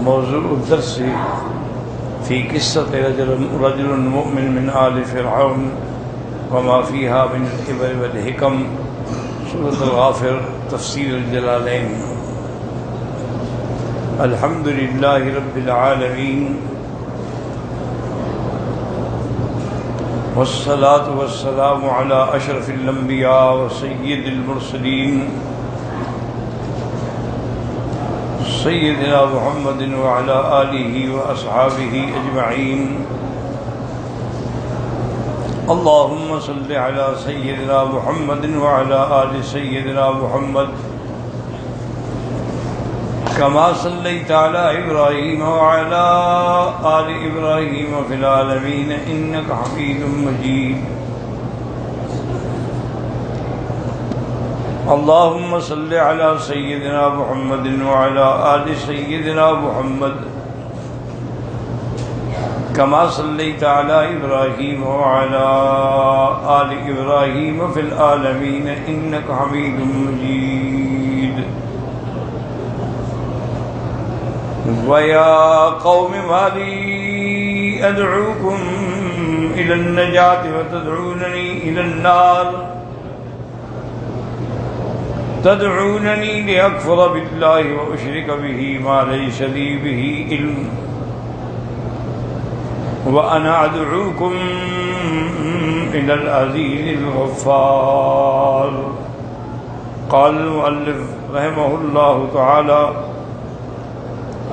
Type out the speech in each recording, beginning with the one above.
मौज़ूअ दर्स फ़ी क़िस्सत रजुल मुमिन मिन आल फ़िरऔन व मा फ़ीहा मिन अल-इबर वल हिकम सूरत गाफ़िर तफ़सीर अल-जलालैन। अल्हम्दुलिल्लाहि रब्बिल आलमीन वस्सलातु वस्सलामु अला अशरफिल अंबिया व सय्यिदिल मुरसलीन सय्यिदिना मुहम्मदिन व अला आलिहि व अस्हाबिहि अजमईन। अल्लाहुम्मा सल्लि अला सय्यिदिना मुहम्मदिन व अला आलि सय्यिदिना मुहम्मद कमा सल्लैता अला इब्राहीम व अला आलि इब्राहीम फिल आलमीन इन्नका हमीदुम मजीद। अल्लाहुम्मा सल्लि अला सय्यिदिना मुहम्मदिन व अला आलि सय्यिदिना मुहम्मद कमा सल्लैता अला इब्राहीम व अला आलि इब्राहीम फिल आलमीन इन्नका हमीदुम मजीद। वया कौम माली अदऊकुम इलन नजाति व तदऊननी इलन नार तदऊननी लिअकफुर बिल्लाहि व उशरिक बिही मा लैसा ली बिही इल्म व अना अदऊकुम इलल अज़ीज़िल गफ़्फ़ार। क़ाल मुअल्लिफ़ रहमहुल्लाहु तआला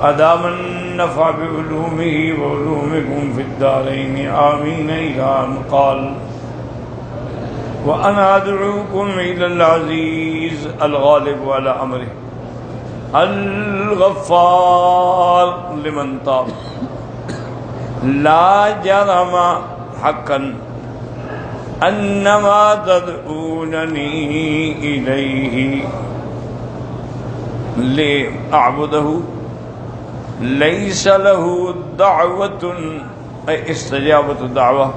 अदामन नफ़अ बिउलूमिही व उलूमिकुम फिद्दारैन आमीन इला अन क़ाल व अना अदऊकुम इलल अज़ीज़ अल गालिब अला अम्रिही अल गफ़्फ़ार लिमन ताब। ला जरम हक़्क़न अन्नमा तदऊननी इलैहि लिअअबुदहु लैसा लहू दावतुन इस्तजाबतु दावा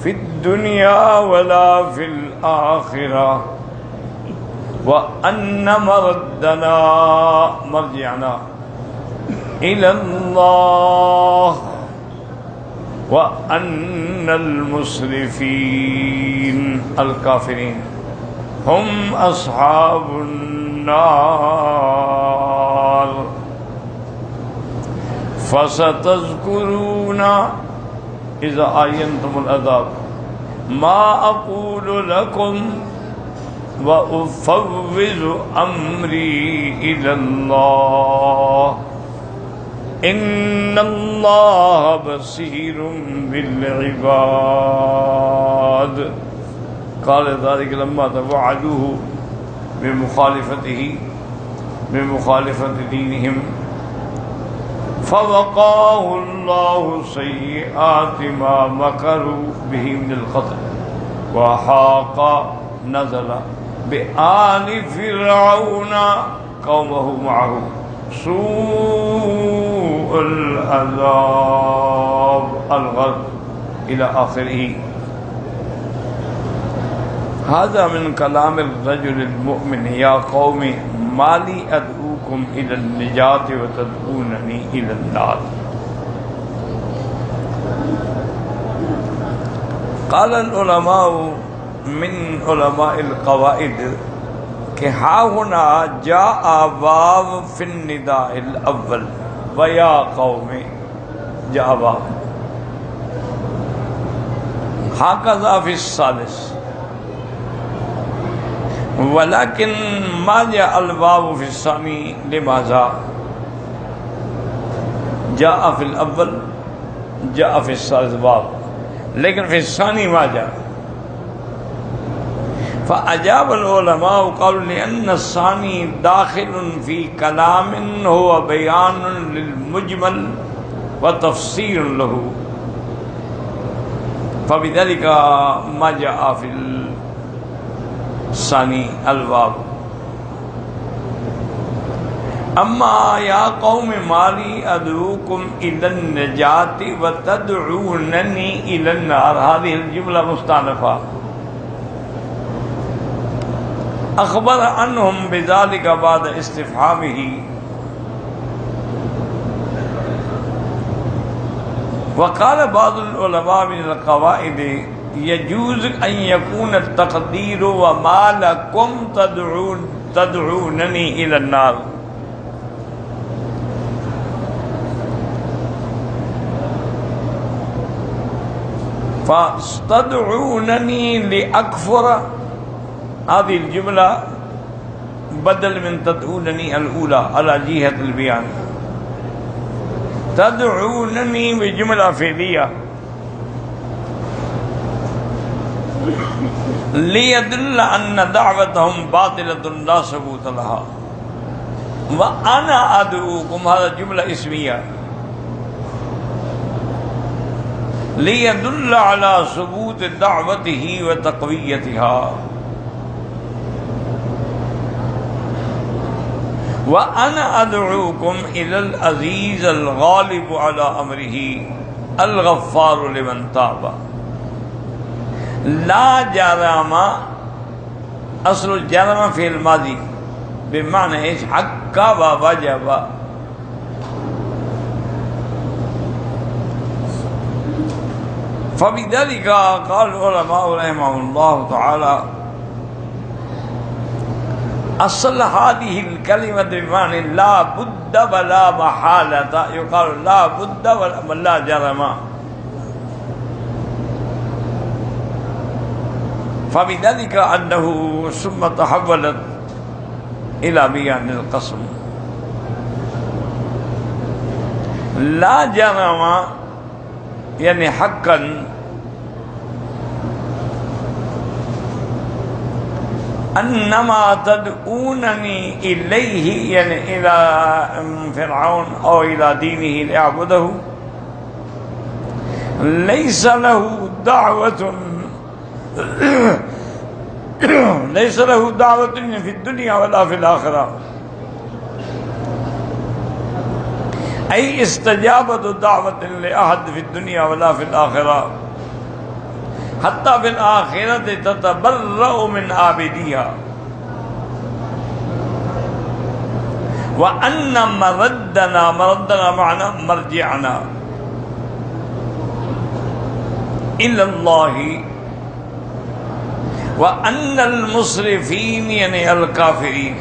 फिद दुनिया वला फिल आखिरा व अन्न मरद्दना मरजिअना इलल्लाह व अन्नल मुस्रिफीन अल काफिरीन हुम अस्हाबुन नार। फसतज़कुरूना इज़ा आयन्तुमुल अज़ाब मा अक़ूलु लकुम व उफ़व्विज़ु अम्री इलल्लाह इन्नल्लाह बसीरुम बिल इबाद। क़ाल ज़ालिका लम्मा तवअदूहु बिमुख़ालिफ़ति दीनिहिम फ़वक़ाहुल्लाहु सय्यिआति मा मकरू बिही मिनल क़त्ल व हाक़ नज़ला बिआलि फ़िरऔन क़ौमहु मअहु सूअल अज़ाब अल ग़र्क़ इला आख़िरिही। हाज़ा मिन कलामिर रजुलिल मुअमिन या क़ौमी माली अदऊकुम इलन निजाति व तदऊननी इलन नार। क़ालल उलमाउ मिन उलमाइल क़वाइद कि हाहुना जाअ वाव फिन निदाइल अव्वल व या क़ौमी जाअ वाव हाकज़ा फ़िस सालिस वलाकिन मा जाअल वाव फ़िस सानी लिमाज़ा जाअ फ़िल अव्वल जाअ फ़िस सालिस वाव लेकिन फ़िस सानी मा जाअ। फ़अजाबल उलमाउ क़ालू लिअन्न अस्सानी दाख़िलुन फ़ी कलामिन हुवा बयानुन लिल मुजमल व तफ़सीरुन लहू फ़बिज़ालिका मा जाअ फ़िल सानी अल वाव। अम्मा या कौम माली अदऊकुम इलन नजाति व तदऊननी इलन नार हाज़िहिल जुमला मुस्तानफ़ा अखबर अन्हुम बिज़ालिका बाद इस्तिफ़हामिही वक़ाल बाज़ुल उलमा मिनल क़वाइद यजूज़ अन यकून तक़दीर व मा लकुम तदऊननी इलन नार। फ़स्तदऊननी लिअकफ़ुर हाज़िहिल जुमला बदल मिन तदऊननी अल-ऊला अला जिहतिल बयान। तदऊननी व जुमला फ़िलिया लियदुल्ल अन्न दावतहुम बातिलतुन ला सबूत लहा व अना अदऊकुम हाज़ा जुमला इस्मिया लियदुल्ल अला सबूत दावतिही व तक़वियतिहा व अना अदऊकुम इलल अज़ीज़ अल गालिब अला अमरिही अल गफ़्फ़ार लिमन ताबा। ला जरमा असलुल जरमा फ़िल माज़ी बिमाना हक्का व वजबा। फ़बिज़ालिका क़ाल उलमा रहमहुल्लाह तआला असल हादिहिल कलिमत बिमाना ला बुद्द व ला महालता युक़ाल ला बुद्द व ला जरमा। फ़बिज़ालिका अन्नहु सुम्मा तहव्वलत इला बयानिल क़स्म। ला जरमा यानी हक्कन अन्नमा तदऊननी इलैहि यानी इला फ़िरऔन औ इला दीनिही लिअअबुदहु लैसा लहु दावतुन लैसा लहु दावतुन फ़िद दुनिया वला फ़िल आखिरा ऐ इस्तजाबतु दावतिन लिअहद फ़िद दुनिया वला फ़िल आखिरा हत्ता फ़िल आखिरत ततबर्रउ मिन आबिदिहा व अन्न मरद्दना माना मर्जिअना इलल्लाहि व अन्नल मुस्रिफ़ीन यानी अल काफ़िरीन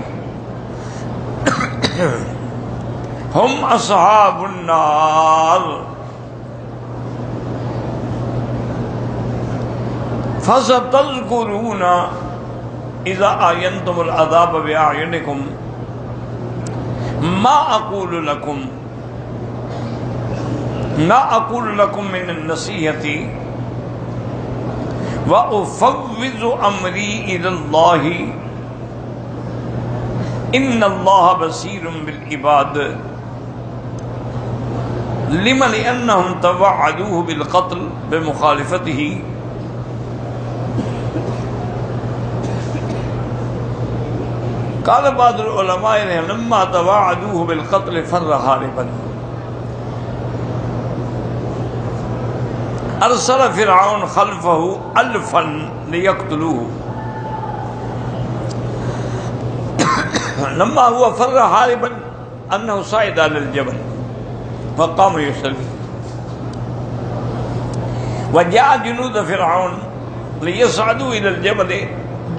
हुम अस्हाबुन नार। फ़सतज़कुरूना इज़ा आयन्तुमुल अज़ाब बिअअयुनिकुम मा अक़ूलु लकुम मिनन नसीहति व उफ़व्विज़ु अमरी इलल्लाहि इन्नल्लाह बसीरुम बिल इबाद लिमा लिअन्नहुम तवअदूहु बिल क़त्ल बिमुख़ालिफ़तिही क़ाल बाज़ुल उलमा लम्मा तवअदूहु बिल क़त्ल फ़र्र हारिबन अरसल फ़िरऔन ख़ल्फ़हु अल्फ़न लियक़्तुलूहु लम्मा हुआ फ़र्र हारिबन अन्नहु साइद अलल जबल फ़क़ाम युसल्ली व जाअ जुनूद फ़िरऔन लियसअदू इलल जबल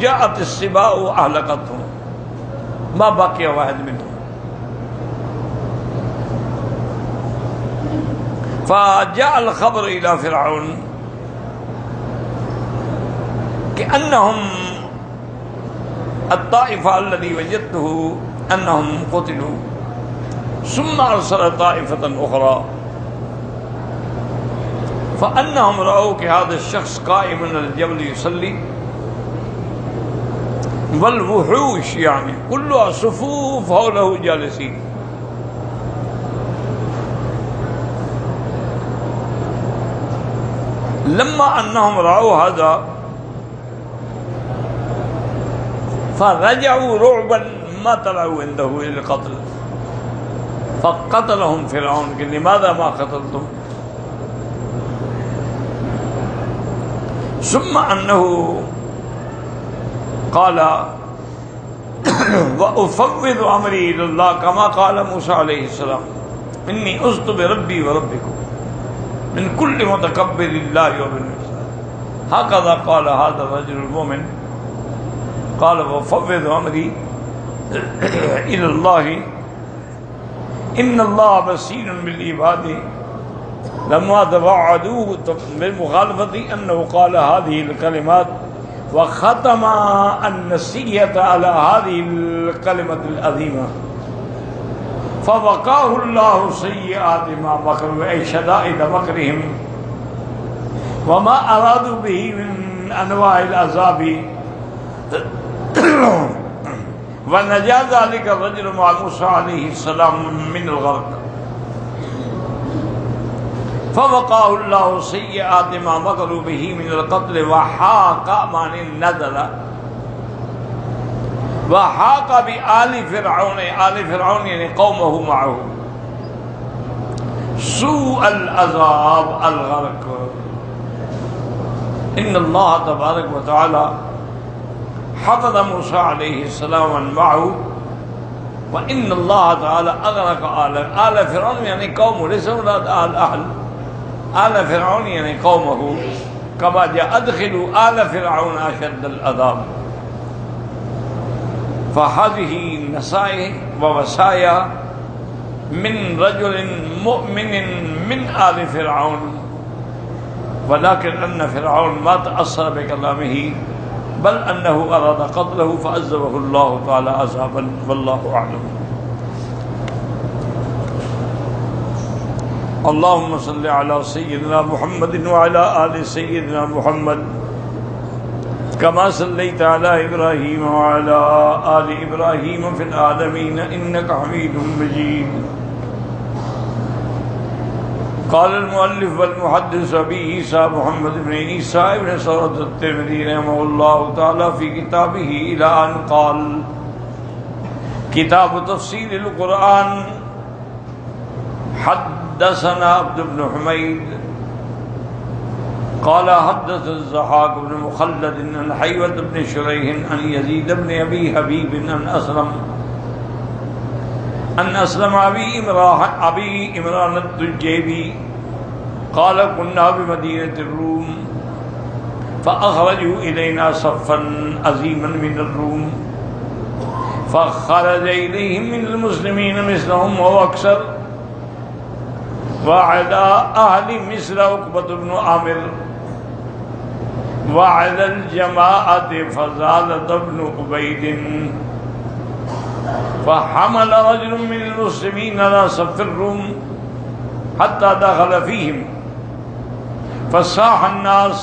जाअत अस्सिबाउ अहलक़तहुम मा बक़िया वाहिद मिनहुम फ़जाअल ख़बर इला फ़िरऔन कि अन्नहुम अत्ताइफ़ा अल्लज़ी वजदतहु अन्नहुम क़ुतिलू सुम्मा अरसल ताइफ़तन उख़रा फ़अन्नहुम रअू कि हाज़ा शख़्स क़ाइमुन अलल जबल युसल्ली वल वुहूश यानी कुल्लुहा सुफ़ूफ़ हौलहु जालिसीन। लम्मा अन्नहुम रअू हाज़ा फ़रजअू रुअबन मा तलऊ इंदहु इल क़त्ल फ़क़तलहुम फ़िरऔन कि लिमाज़ा मा क़तलतुम सुम्मा अन्नहु क़ाल व उफ़व्विज़ु अमरी इलल्लाह कमा क़ाल मूसा अलैहिस्सलाम इन्नी उज़्तु बिरब्बी व रब्बिकुम मिन कुल्लि मुतकब्बिरिल्लाहि व बिल हकज़ा क़ाल हाज़ा रजुलुल मुमिन क़ाल वफ़व्विज़ अमरी इलल्लाहि इन्नल्लाह बसीरुन बिल इबादी लम्मा तवअदूहु बिल मुखालफति अन्नहु क़ाल हाज़िहिल कलिमात व ख़तमा अन-नसीहत अला हाज़िहिल कलिमतिल अज़ीमा फ़वक़ाहुल्लाहु सय्यिआति मा मकरू ऐ शदाइद मकरिहिम व मा अरादू बिही मिन अनवाइल अज़ाबि व नजा ज़ालिका रजुलु मअ मूसा अलैहिस्सलाम मिनल ग़र्क़ फ़वक़ाहुल्लाहु सय्यिआति मा मकरू बिही मिनल क़त्ल व हाक़ मा नज़ला व हाक़ बि आलि फ़िरऔन यानी क़ौमहु मअहु सूअल अज़ाब अल ग़र्क़ इन्नल्लाह तबारक व तआला हफ़ज़ मूसा अलैहिस्सलाम मअहु व इन्नल्लाह तआला अग़रक़ आल फ़िरऔन यानी क़ौम आल फ़िरऔन यानी क़ौमहु कमा जाअ अदख़िलू आल फ़िरऔन अशद्दल अज़ाब फ़हाज़िही नसाइह व वसाया मिन रजुलिन मुअमिनिन मिन आल फ़िरऔन वलाकिन अन्न फ़िरऔन मा तअस्सर बिकलामिही बल अन्नहु अराद क़त्लहु फ़अज़्ज़बहु अल्लाहु तआला अज़ाबन वल्लाहु अअलम। अल्लाहुम्मा सल्लि अला सय्यिदिना मुहम्मदिन व अला आलि सय्यिदिना मुहम्मद कमा सल्लैता अला इब्राहीम व अला आलि इब्राहीम फ़िल आलमीन इन्नका हमीदुम मजीद। क़ाल अल-मुअल्लिफ़ वल मुहद्दिस अबी ईसा मुहम्मद इब्न ईसा इब्न सौरत अत-तिरमिज़ी रहमहुल्लाहु तआला फ़ी किताबिही इला अन क़ाल किताब तफ़सीरिल क़ुरआन हद्दसना अब्द इब्न हुमैद क़ाल हद्दस ज़हाक इब्न मुख़ल्लद अन हैवत इब्न शुरैह अन यज़ीद इब्न अबी हबीब अन असलम अबी इमरान अत-तुजैबी क़ाल कुन्ना बिमदीनतिर रूम फ़अख़रजू इलैना सफ़्फ़न अज़ीमन मिनर रूम फ़ख़रज इलैहिम मिनल मुस्लिमीन मिस्लहुम व अक्सर व अला अहलि मिस्र उक़बत इब्न आमिर व अलल जमाअति फ़ज़ालत इब्न उबैद फ़हमल रजुलुम मिनल मुस्लिमीन अला सफ़्फ़िर रूम हत्ता दख़ल फ़ीहिम फ़साह अन्नास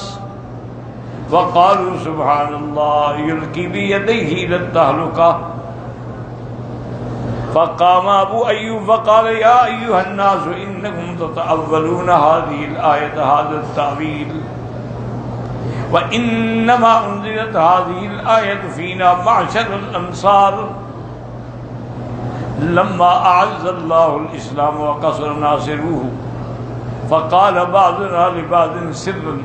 व क़ालू सुब्हानल्लाह युल्क़ी बियदैहि इला तहलुका फ़क़ाम अबू अय्यूब फ़क़ाल या अय्युहन्नास इन्नकुम ततअव्वलून हाज़िहिल आयत हाज़ा अत-तावील व इन्नमा उन्ज़िलत हाज़िहिल आयतु फ़ीना मअशरल अंसार लम्मा अअज़्ज़ल्लाहुल इस्लाम व कसर नासिरुहु फ़क़ाल बअज़ुना लिबअज़िन सिर्रन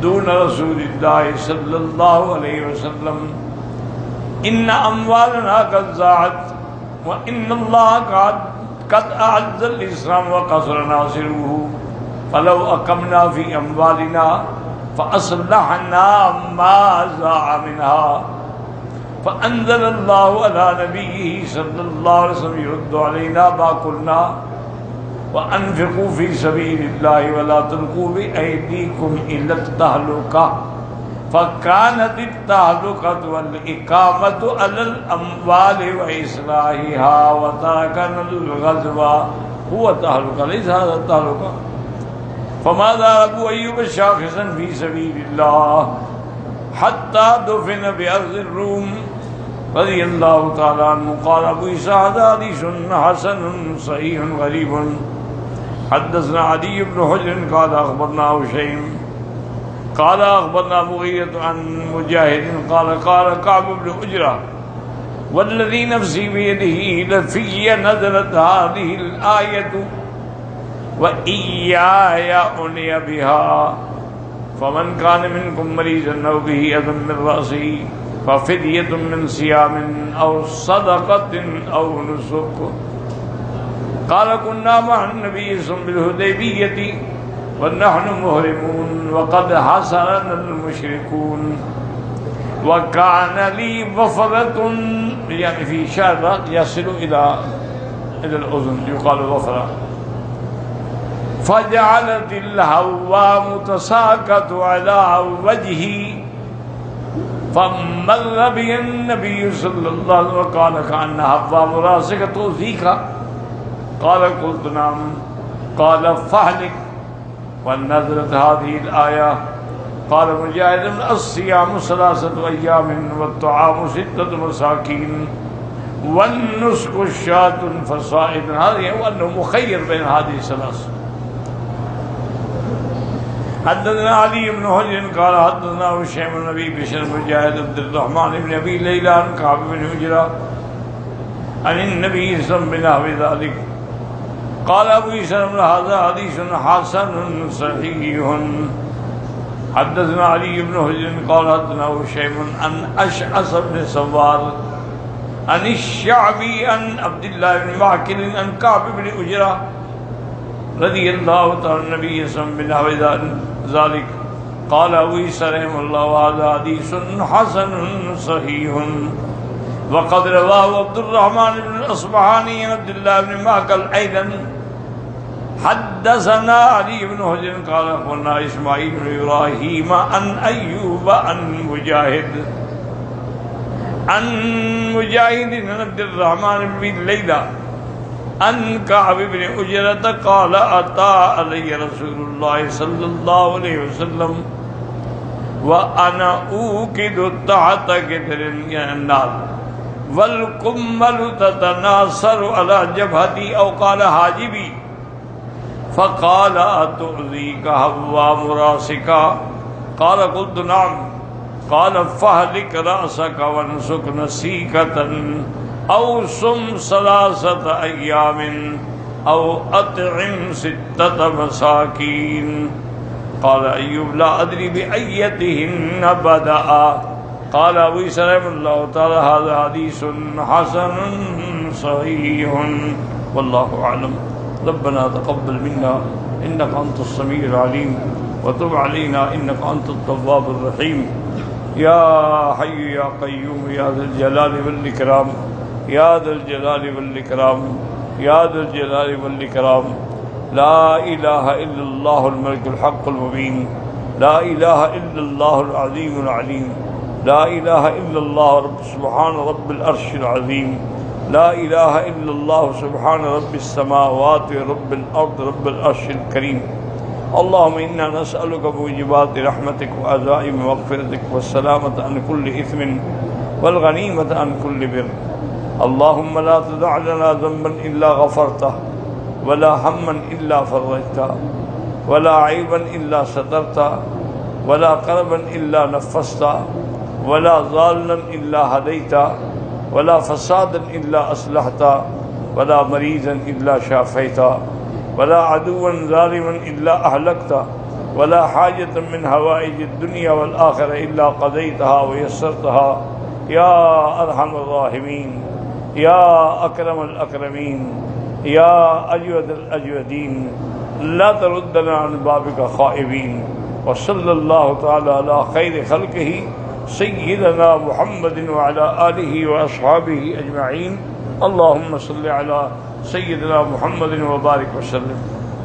दून रसूलिल्लाहि सल्लल्लाहु अलैहि वसल्लम इन्ना अम्वालना क़द ज़ाअत व इन्नल्लाह क़द अअज़्ज़ल इस्लाम व कसर नासिरुहु फ़लौ अक़मना फ़ी अम्वालिना फ़अस्लहना मा ज़ाअ मिनहा फ़अंज़लल्लाहु अला नबिय्यिही सल्लल्लाहु अलैहि वसल्लम युरद्दु अलैना मा क़ुलना व अनफ़िक़ू फ़ी सबीलिल्लाहि व ला तुल्क़ू बिअयदीकुम इला तहलुका फ़कानतित तहलुकतु वल इक़ामतु अलल अम्वालि व इस्लाहिहा व तरकनल ग़ज़वा हुवा तहलुका लैसा हाज़ा तहलुका फ़मा ज़ाला अबू अय्यूब शाख़िसन फ़ी सबीलिल्लाह हत्ता दुफ़िन बिअर्ज़िर रूम रज़ियल्लाहु तआला अन्हु क़ाल अबू ईसा हाज़ा हदीसुन हसनुन सहीहुन ग़रीबुन हद्दसना अदी इब्न हुज्र क़ाल अख़बरना हुशैम क़ाल अख़बरना मुग़ीरह अन मुजाहिद क़ाल क़ाल कअब इब्न उजरा वल्लज़ी नफ़्सी बियदिही लफ़िय्य नज़लत हाज़िहिल आयतु व इय्याया उनिय बिहा फ़मन कान मिनकुम मरीज़न औ बिही अज़म मिन रअसिही फ़फ़िद्यतुम मिन सियामिन औ सदक़तिन औ नुसुक क़ाल कुन्ना मअन नबी बिल हुदैबिय्यति वनहनु मुहरिमून वक़द हसरनल मुशरिकून वकान ली वफ़रतुन यानी फ़ी शअर यसिलु इलल उज़ुन युक़ालु वफ़रा फ़जअलतिल हव्वा मुतसाक़तु अला वजही फ़मर्र बिहिन नबिय्यु सल्लल्लाहु अलैहि वसल्लम क़ाल कअन्न हव्वा मुरासिक़तु ज़ीका क़ाल क़ुल्तु नअम क़ाल फ़अहलिक वनज़लत हाज़िहिल आया क़ाल मुजाहिद अस्सियामु सलासतु अय्यामिन वत्तआमु सित्ततु मसाकीन वन्नुस्कु शातुन फ़साइदुन हाज़िहि वअन्नहु मुख़य्यर बैन हाज़िहि सलास हदथना अली इब्न हुजर क़ाल हदथना हुशैम इब्न अबी बिशर मुजाहिद अब्दुर्रहमान इब्न अबी लैला अन कअब इब्न उजरा अन नबी सल्लल्लाहु अलैहि वसल्लम बिनहवी ज़ालिक क़ाल अबू ईसा हाज़ा हदीसुन हसनुन सहीहुन हदथना अली इब्न हुजर क़ाल हदथना हुशैम अन अशअस इब्न सवार अन अश-शअबी अन अब्दुल्लाह इब्न माकिल अन कअब इब्न उजरा रज़ियल्लाहु तआला नबी सल्लल्लाहु अलैहि ज़ालिक क़ाल अबू ईसा रहमहुल्लाह हाज़ा हदीसुन हसनुन सहीहुन वक़द रवाहु अब्दुर्रहमान इब्न अस्बहानी अन अब्दुल्लाह इब्न माकिल अयदन हदसना अली इब्न हुजर क़ाल अख़बरना इस्माईल इब्न इब्राहीम अन अय्यूब अन मुजाहिद अन अब्दुर्रहमान इब्न लैला अन कअब इब्न उजरत क़ाल अता अलैहि रसूलुल्लाह सल्लल्लाहु अलैहि वसल्लम व अना ऊकिदु तहत क़दरिन यन्नार वल कुम्मलु ततनासरु अला जबहती औ क़ाल हाजिबी फ़क़ाल अतुज़ीका हव्वा मुरासिका क़ाल क़ुल्तु नअम क़ाल फ़अहलिक रअसक वन्सुक नसीकतन औ सुम सलासत अय्यामिन औ अतइम सित्तत मसाकीन क़ाल अय्यूब ला अदरी बिअय्यतिहिन्न बदअ क़ाल अबू ईसा रहमहुल्लाहु तआला हाज़ा हदीसुन हसनुन सहीहुन वल्लाहु अअलम रब्बना तक़ब्बल मिन्ना इन्नका अंतस समीउल अलीम व तुब अलैना इन्नका अंतत तव्वाबुर रहीम या हय्यु या क़य्यूम या ज़ुल जलालि वल इकराम या ज़ुल जलालि वल इकराम या ज़ुल जलालि वल इकराम ला इलाहा इल्लल्लाहुल मलिकुल हक़्क़ुल मुबीन ला इलाहा इल्लल्लाहुल अज़ीमुल अलीम ला इलाहा इल्लल्लाह सुब्हान रब्बिल अर्शिल अज़ीम ला इलाहा इल्लल्लाह सुब्हान रब्बिस समावाति व रब्बिल अर्द रब्बिल अर्शिल करीम अल्लाहुम्मा इन्ना नसअलुका मुजिबाति रहमतिक व अज़ाइम मग़फ़िरतिक व सलामत अन कुल्लि इस्मिन वल गनीमत अन कुल्लि बिर अल्लाहुम्मा ला तदअ लना ज़ंबन इल्ला गफ़रतह वला हम्मन इल्ला फ़रजतह वला ऐबन इल्ला सतरतह वला करबन इल्ला नफ़्फ़सतह वला ज़ाल्लन इल्ला हदैतह वला फ़सादन इल्ला अस्लहतह वला मरीज़न इल्ला शाफ़ैतह वला अदुव्वन ज़ालिमन इल्ला अहलकतह वला हाजतन मिन हवाइजिद दुनिया वल आखिरह इल्ला क़ज़ैतहा व यस्सरतहा या अरहमर राहिमीन या अकरमल अकरमीन या अजवदल अजवदीन ला तरुद्दना अन बाबिका ख़ाइबीन व सल्लल्लाहु तआला अला खैर ख़ल्क़िही सय्यिदना मुहम्मदिन व अला आलिहि व अस्हाबिहि अजमईन अल्लाहुम्मा सल्लि अला सय्यिदना मुहम्मदिन व बारिक व सल्लिम।